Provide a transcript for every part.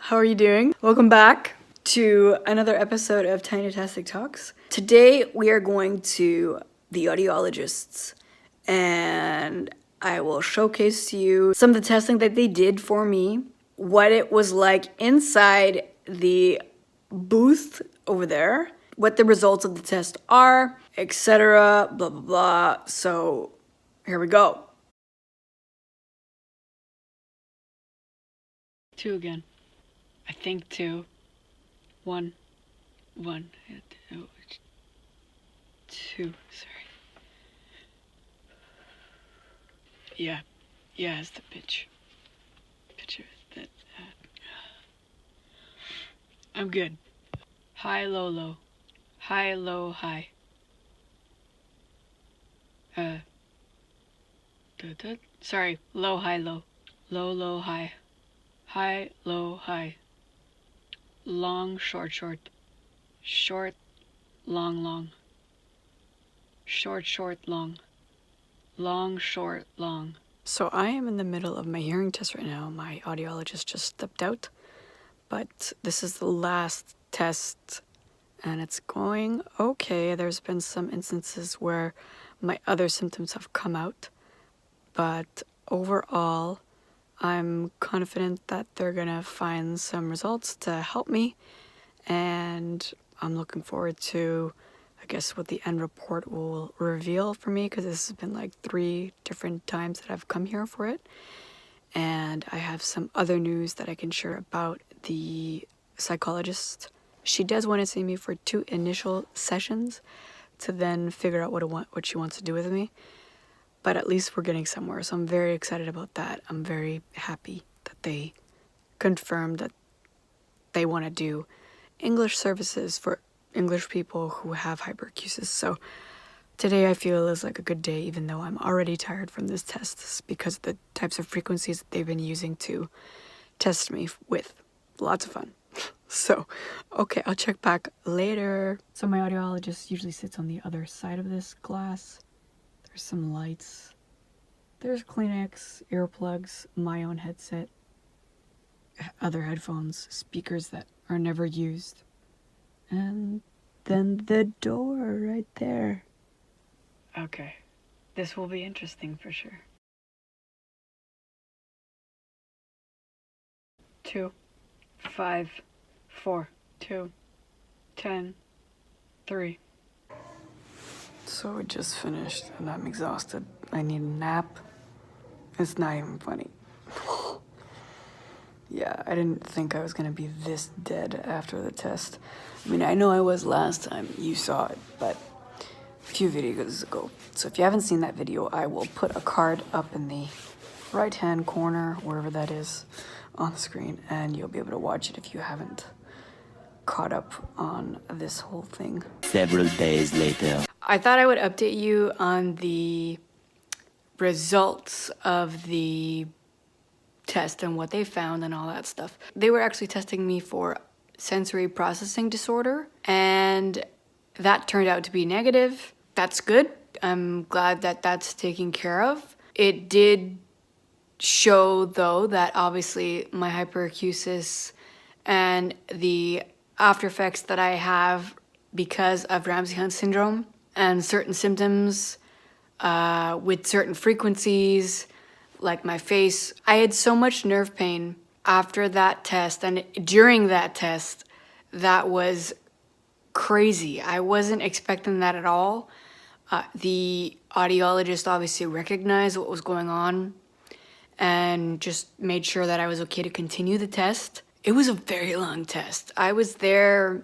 How are you doing? Welcome back to another episode of Tiny-tastic Talks. Today we are going to the audiologists and I will showcase to you some of the testing that they did for me, what it was like inside the booth over there, what the results of the test are, etc. blah blah blah. So here we go. 2 again. I think 2. 1. 1. 2. Sorry. Yeah. Yeah, it's the pitch. Pitch of it. I'm good. High, low, low. High, low, high. Sorry. Low, high, low. Low, low, high. High, low, high. Long, short, short. Short, long, long. Short, short, long. Long, short, long. So I am in the middle of my hearing test right now. My audiologist just stepped out. But this is the last test and it's going okay. There's been some instances where my other symptoms have come out. But overall, I'm confident that they're gonna find some results to help me, and I'm looking forward to, I guess, what the end report will reveal for me, because this has been like 3 different times that I've come here for it. And I have some other news that I can share about the psychologist. She does want to see me for 2 initial sessions to then figure out what she wants to do with me. But at least we're getting somewhere, so I'm very excited about that. I'm very happy that they confirmed that they want to do English services for English people who have hyperacusis. So today I feel is like a good day, even though I'm already tired from this test because of the types of frequencies that they've been using to test me with. Lots of fun. So, okay, I'll check back later. So my audiologist usually sits on the other side of this glass. There's some lights, there's Kleenex, earplugs, my own headset, other headphones, speakers that are never used, and then the door right there. Okay, this will be interesting for sure. 2, 5, 4, 2, 10, 3. So we just finished and I'm exhausted. I need a nap. It's not even funny. Yeah, I didn't think I was gonna be this dead after the test. I mean, I know I was last time you saw it, but a few videos ago. So if you haven't seen that video, I will put a card up in the right-hand corner, wherever that is, on the screen, and you'll be able to watch it if you haven't caught up on this whole thing. Several days later. I thought I would update you on the results of the test and what they found and all that stuff. They were actually testing me for sensory processing disorder, and that turned out to be negative. That's good. I'm glad that that's taken care of. It did show, though, that obviously my hyperacusis and the after effects that I have because of Ramsay syndrome and certain symptoms with certain frequencies, like my face. I had so much nerve pain after that test and during that test that was crazy. I wasn't expecting that at all. The audiologist obviously recognized what was going on and just made sure that I was okay to continue the test. It was a very long test. I was there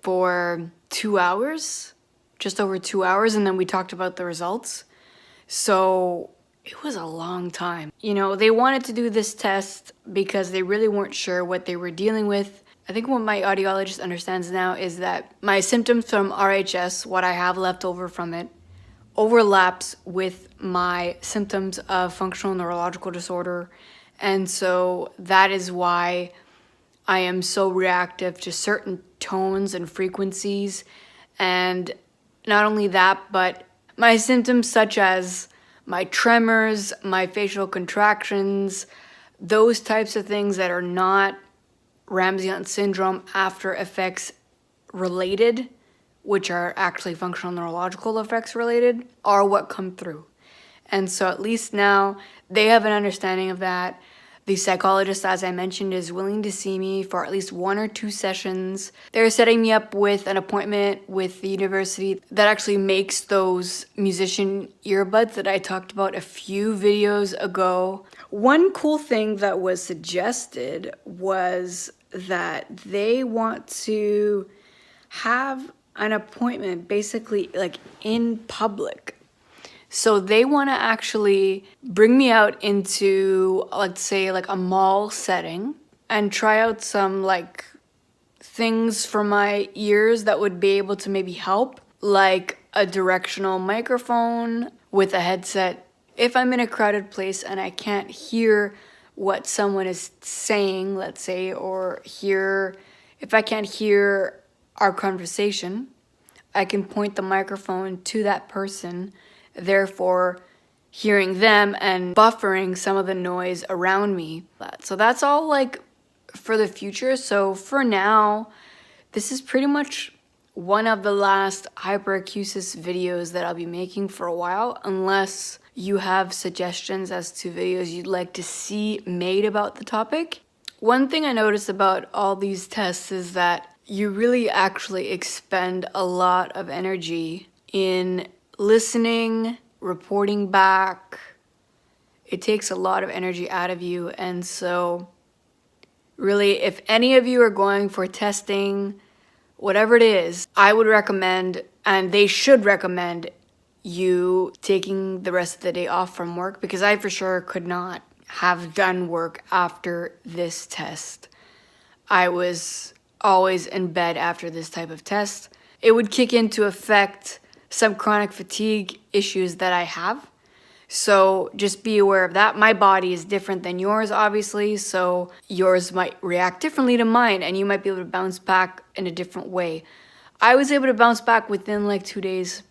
for 2 hours, just over 2 hours, and then we talked about the results. So it was a long time. You know, they wanted to do this test because they really weren't sure what they were dealing with. I think what my audiologist understands now is that my symptoms from RHS, what I have left over from it, overlaps with my symptoms of functional neurological disorder. And so that is why I am so reactive to certain tones and frequencies. And not only that, but my symptoms such as my tremors, my facial contractions, those types of things that are not Ramsay syndrome after effects related, which are actually functional neurological effects related, are what come through. And so at least now they have an understanding of that. The psychologist, as I mentioned, is willing to see me for at least 1 or 2 sessions. They're setting me up with an appointment with the university that actually makes those musician earbuds that I talked about a few videos ago. One cool thing that was suggested was that they want to have an appointment basically like in public. So they want to actually bring me out into, let's say, like a mall setting and try out some like things for my ears that would be able to maybe help, like a directional microphone with a headset. If I'm in a crowded place and I can't hear what someone is saying, let's say, or if I can't hear our conversation, I can point the microphone to that person, therefore hearing them and buffering some of the noise around me. So that's all like for the future. So for now, this is pretty much one of the last hyperacusis videos that I'll be making for a while, unless you have suggestions as to videos you'd like to see made about the topic. One thing I noticed about all these tests is that you really actually expend a lot of energy in listening, reporting back. It takes a lot of energy out of you. And so really, if any of you are going for testing, whatever it is, I would recommend, and they should recommend, you taking the rest of the day off from work, because I for sure could not have done work after this test. I was always in bed after this type of test. It would kick into effect some chronic fatigue issues that I have. So just be aware of that. My body is different than yours, obviously, so yours might react differently to mine, and you might be able to bounce back in a different way. I was able to bounce back within like 2 days,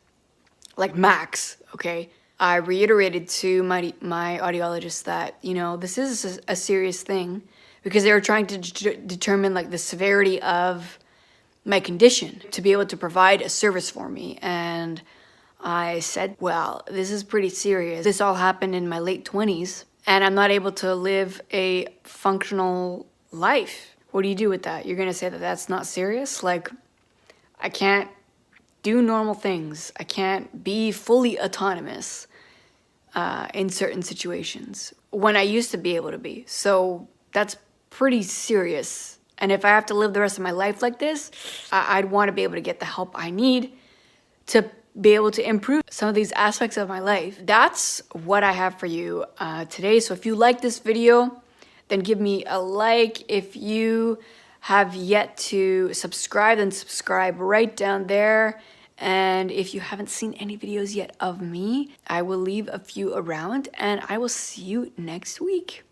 like max, okay? I reiterated to my audiologist that, this is a serious thing, because they were trying to determine like the severity of my condition to be able to provide a service for me. And I said, well, this is pretty serious. This all happened in my late 20s, and I'm not able to live a functional life. What do you do with that? You're gonna say that that's not serious? Like, I can't do normal things. I can't be fully autonomous in certain situations when I used to be able to be. So that's pretty serious. And if I have to live the rest of my life like this, I'd want to be able to get the help I need to be able to improve some of these aspects of my life. That's what I have for you today. So if you like this video, then give me a like. If you have yet to subscribe, then subscribe right down there. And if you haven't seen any videos yet of me, I will leave a few around, and I will see you next week.